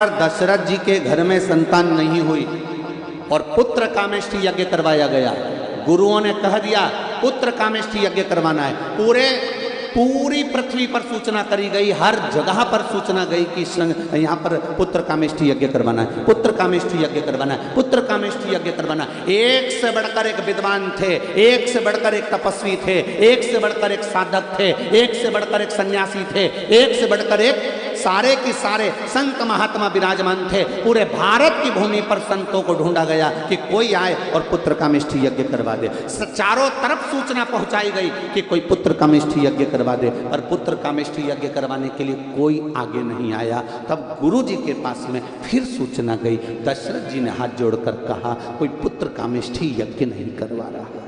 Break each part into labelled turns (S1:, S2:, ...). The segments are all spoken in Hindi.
S1: दशरथ जी के घर में संतान नहीं हुई और पुत्र कामेष्ठी यज्ञ करवाया गया। गुरुओं ने कह दिया पुत्र कामेष्ठी यज्ञ करवाना है। पूरी पृथ्वी पर सूचना करी गई, हर जगह पर सूचना गई कि यहाँ पर पुत्र कामेष्ठी यज्ञ करवाना है, पुत्र कामेष्ठी यज्ञ करवाना है, पुत्र कामेष्ठी यज्ञ करवाना है। एक से बढ़कर एक विद्वान थे, एक से बढ़कर एक तपस्वी थे, एक से बढ़कर एक साधक थे, एक से बढ़कर एक सन्यासी थे, एक से बढ़कर एक सारे के सारे संत महात्मा विराजमान थे। पूरे भारत की भूमि पर संतों को ढूंढा गया कि कोई आए और पुत्र कामेष्ठी यज्ञ करवा दे। चारों तरफ सूचना पहुंचाई गई कि कोई पुत्र कामेष्ठी यज्ञ करवा दे, पर पुत्र कामेष्ठी यज्ञ करवाने के लिए कोई आगे नहीं आया। तब गुरु जी के पास में फिर सूचना गई। दशरथ जी ने हाथ जोड़कर कहा कोई पुत्र कामेष्ठी यज्ञ नहीं करवा रहा।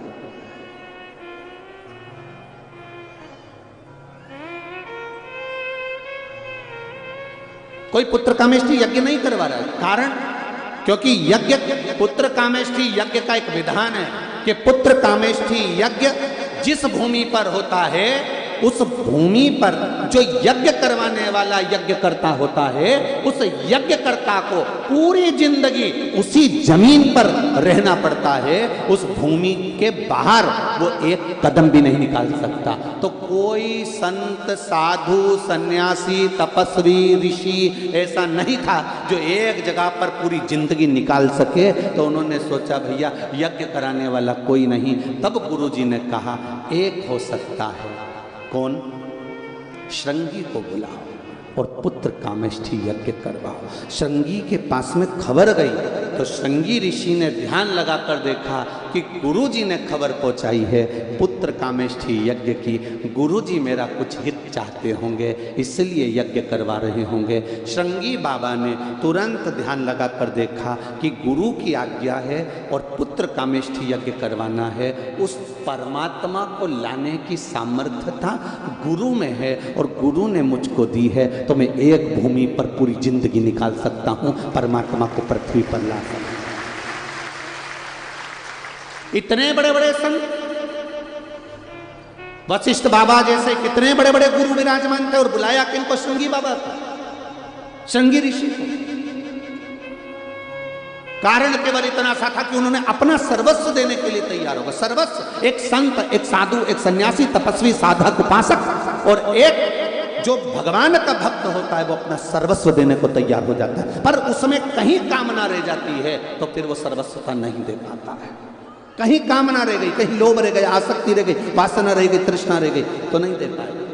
S1: कोई पुत्र कामेष्ठी यज्ञ नहीं करवा रहा है। कारण क्योंकि यज्ञ पुत्र कामेष्ठी यज्ञ का एक विधान है कि पुत्र कामेष्ठी यज्ञ जिस भूमि पर होता है उस भूमि पर जो यज्ञ करवाने वाला यज्ञकर्ता होता है उस यज्ञकर्ता को पूरी जिंदगी उसी जमीन पर रहना पड़ता है। उस भूमि के बाहर वो एक कदम भी नहीं निकाल सकता। तो कोई संत साधु सन्यासी तपस्वी ऋषि ऐसा नहीं था जो एक जगह पर पूरी जिंदगी निकाल सके। तो उन्होंने सोचा भैया यज्ञ कराने वाला कोई नहीं। तब गुरुजी ने कहा एक हो सकता है। कौन? श्रृंगी को बुलाओ और पुत्र कामेष्ठी यज्ञ करवाओ। श्रृंगी के पास में खबर गई तो श्रृंगी ऋषि ने ध्यान लगाकर देखा कि गुरुजी ने खबर पहुंचाई है पुत्र कामेष्ठी यज्ञ की। गुरुजी मेरा कुछ हित चाहते होंगे इसलिए यज्ञ करवा रहे होंगे। श्रृंगी बाबा ने तुरंत ध्यान लगाकर देखा कि गुरु की आज्ञा है और पुत्र कामेष्ठी यज्ञ करवाना है। उस परमात्मा को लाने की सामर्थ्यता गुरु में है और गुरु ने मुझको दी है तो मैं एक भूमि पर पूरी जिंदगी निकाल सकता हूं, परमात्मा को पृथ्वी पर ला सकता हूं। इतने बड़े बड़े संत वशिष्ठ बाबा जैसे कितने बड़े बड़े गुरु विराजमान थे और बुलाया किनको? श्रृंगी बाबा को, श्रृंगी ऋषि को। कारण केवल इतना सा था कि उन्होंने अपना सर्वस्व देने के लिए तैयार होगा। सर्वस्व, एक संत, एक साधु, एक सन्यासी, तपस्वी, साधक, उपासक और एक जो भगवान का भक्त होता है वो अपना सर्वस्व देने को तैयार हो जाता है। पर उसमें कहीं कामना रह जाती है तो फिर वो सर्वस्वता नहीं दे पाता है। कहीं कामना रह गई, कहीं लोभ रह गई, आसक्ति रह गई, वासना रह गई, तृष्णा रह गई तो नहीं दे पाएगा।